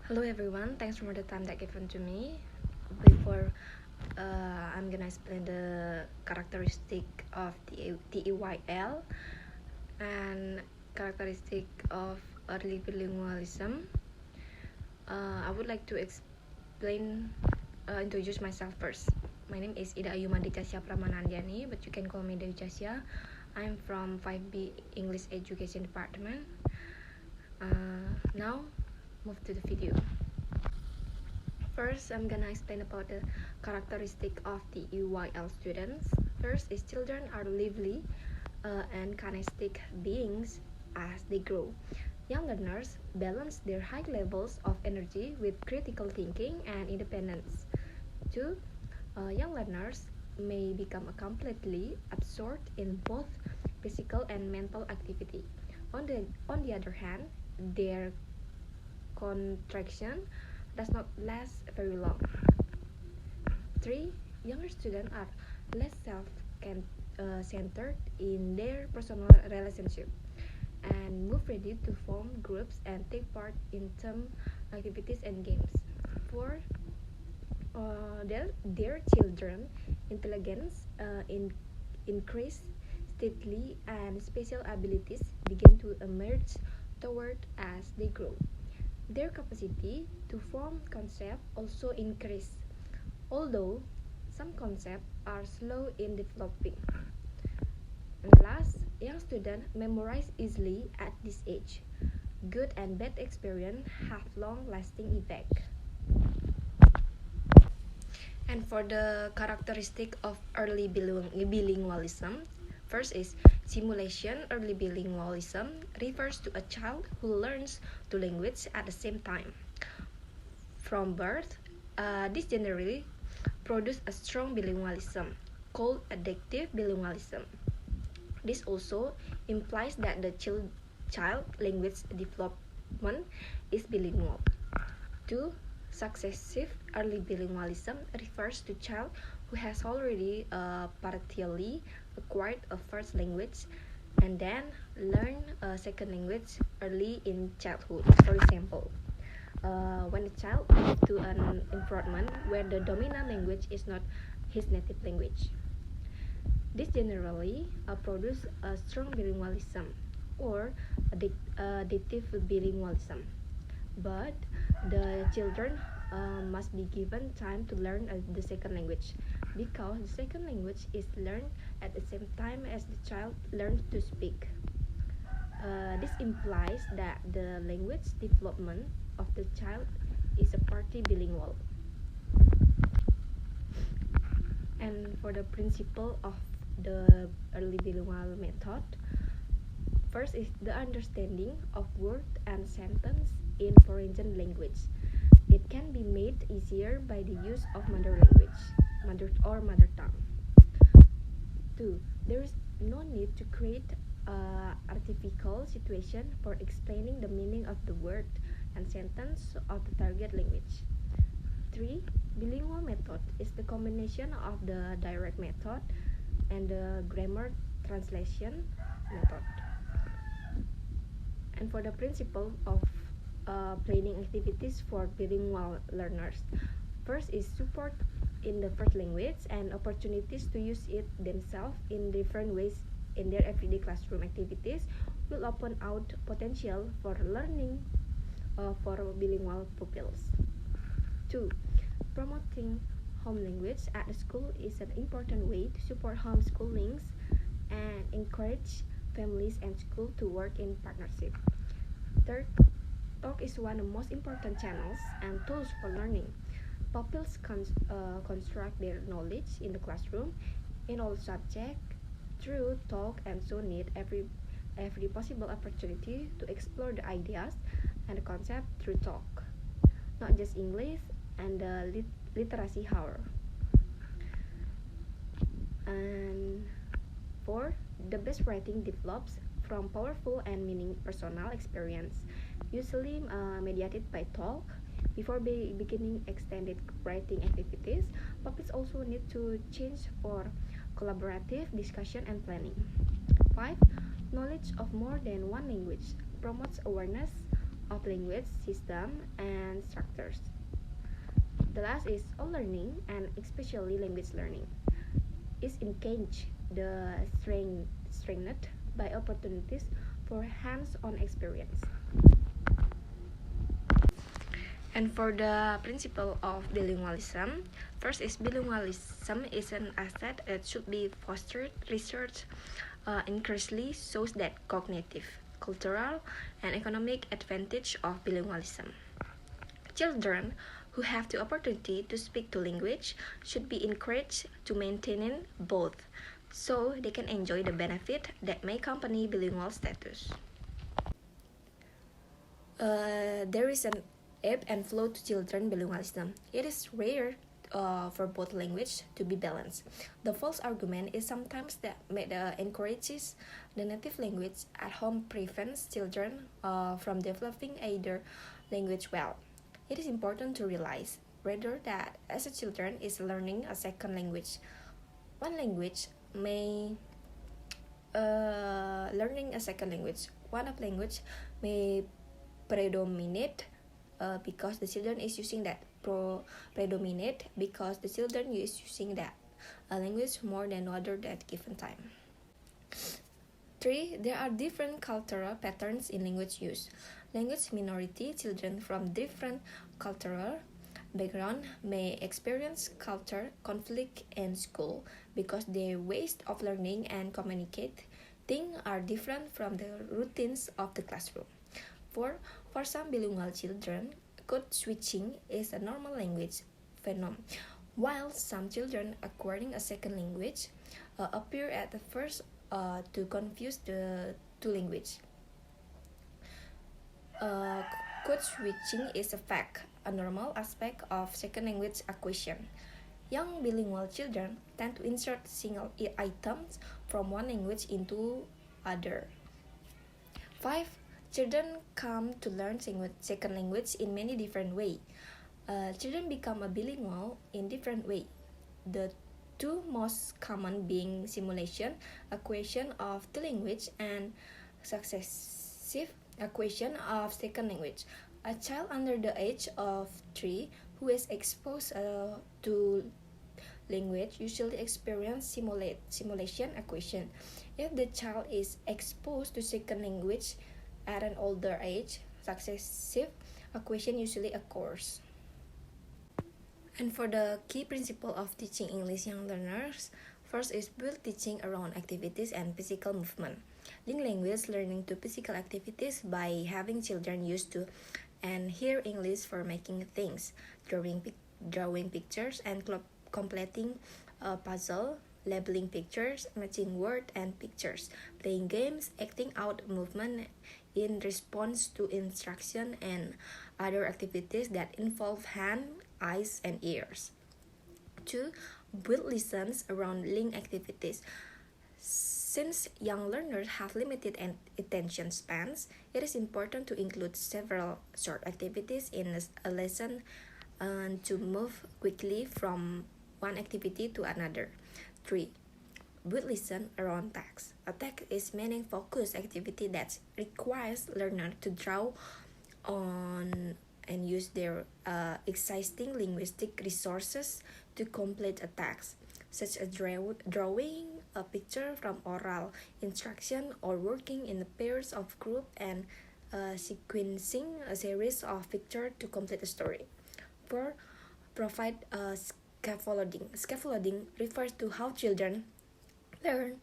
Hello everyone, thanks for the time that given to me. Before I'm gonna explain the characteristic of TEYL and characteristic of early bilingualism. I would like to introduce myself first. My name is Ida Ayumadi Casya Pramanandiani, but you can call me Dewi Casya. I'm from 5B English Education Department. Now, move to the video. First, I'm gonna explain about the characteristic of the EYL students. First is children are lively and kinesthetic beings as they grow. Young learners balance their high levels of energy with critical thinking and independence. Two, young learners may become completely absorbed in both physical and mental activity. On the other hand, their contraction does not last very long. 3. Younger students are less self-centered in their personal relationship and more ready to form groups and take part in some activities and games. 4. Their children intelligence increase steadily and special abilities begin to emerge toward as they grow. Their capacity to form concepts also increase, although some concepts are slow in developing. And last, young students memorize easily at this age. Good and bad experience have long-lasting effect. And for the characteristic of early bilingualism, first is simulation. Early bilingualism refers to a child who learns two languages at the same time. From birth, this generally produces a strong bilingualism called adaptive bilingualism. This also implies that the child language development is bilingual. 2. Successive early bilingualism refers to child who has already partially acquired a first language and then learn a second language early in childhood. For example, when a child moves to an environment where the dominant language is not his native language. This generally produces a strong bilingualism or adaptive bilingualism. But the children must be given time to learn the second language because the second language is learned at the same time as the child learns to speak. This implies that the language development of the child is a partly bilingual. And for the principle of the early bilingual method, first is the understanding of word and sentence in foreign language. It can be made easier by the use of mother tongue. 2. There is no need to create an artificial situation for explaining the meaning of the word and sentence of the target language. 3. Bilingual method is the combination of the direct method and the grammar translation method. And for the principle of planning activities for bilingual learners, first is support in the first language and opportunities to use it themselves in different ways in their everyday classroom activities will open out potential for learning for bilingual pupils. 2. Promoting home language at the school is an important way to support homeschoolings and encourage families and schools to work in partnership. Third, talk is one of the most important channels and tools for learning. Pupils construct their knowledge in the classroom in all subjects through talk and so need every possible opportunity to explore the ideas and the concept through talk, not just English and the literacy hour. And 4. The best writing develops from powerful and meaning personal experience, usually mediated by talk. Before beginning extended writing activities, pupils also need to change for collaborative discussion and planning. 5. Knowledge of more than one language promotes awareness of language system and structures. The last is all learning, and especially language learning is engaged the strengthened by opportunities for hands-on experience. And for the principle of bilingualism, first is bilingualism is an asset that should be fostered. Research increasingly shows that cognitive, cultural, and economic advantage of bilingualism. Children who have the opportunity to speak two languages should be encouraged to maintain both, so they can enjoy the benefit that may accompany bilingual status. There is an ebb and flow to children bilingualism. It is rare for both languages to be balanced. The false argument is sometimes that encourages the native language at home prevents children from developing either language well. It is important to realize rather that as a children is learning a second language, one language may learning a second language. One of language may predominate because the children is using that predominate because the children is using that language more than other at given time. 3. There are different cultural patterns in language use. Language minority children from different cultural background may experience culture conflict in school because their ways of learning and communicating are different from the routines of the classroom. For some bilingual children, code switching is a normal language phenomenon, while some children acquiring a second language appear at the first to confuse the two languages. Code switching is a fact, a normal aspect of second language acquisition. Young bilingual children tend to insert single items from one language into other. 5. Children come to learn second language in many different ways. Children become a bilingual in different ways. The two most common being simulation, acquisition of the language, and successive acquisition of second language. A child under the age of 3 who is exposed to language usually experience simulation acquisition. If the child is exposed to second language at an older age, successive acquisition usually occurs. And for the key principle of teaching English young learners, first is build teaching around activities and physical movement. Link language learning to physical activities by having children used to and hear English for making things, drawing pictures and completing a puzzle, labeling pictures, matching words and pictures, playing games, acting out movement in response to instruction, and other activities that involve hand, eyes, and ears. 2. Build lessons around link activities. Since young learners have limited attention spans, it is important to include several short activities in a lesson to move quickly from one activity to another. 3. Build lesson around text. A text is meaning focused activity that requires learner to draw on and use their existing linguistic resources to complete a text, such as drawing a picture from oral instruction or working in pairs of group and sequencing a series of pictures to complete a story. 4. Provide scaffolding. Scaffolding refers to how children learn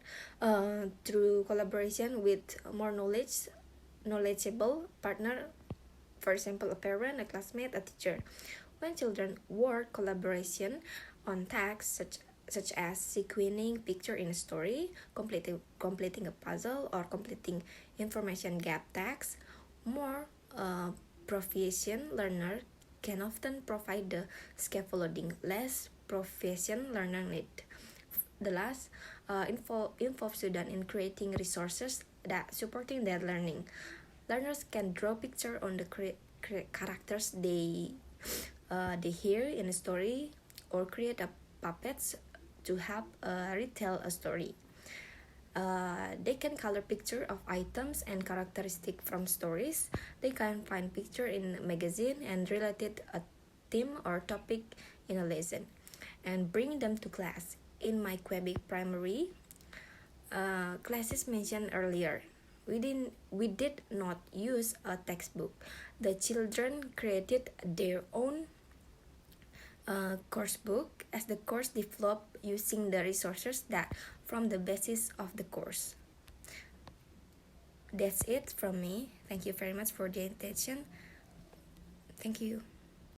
through collaboration with more knowledgeable partner, for example, a parent, a classmate, a teacher. When children work collaboration on tasks such as sequencing picture in a story, completing a puzzle, or completing information gap tasks, more proficient learner can often provide the scaffolding less proficient learner need. The last involve students in creating resources that supporting their learning. Learners can draw picture on the characters they hear in a story, or create a puppets to help retell a story. They can color picture of items and characteristic from stories. They can find picture in magazine and related a theme or topic in a lesson, and bring them to class. In my Quebec primary classes mentioned earlier, we did not use a textbook. The children created their own course book as the course developed using the resources that from the basis of the course. That's it from me. Thank you very much for the attention. Thank you.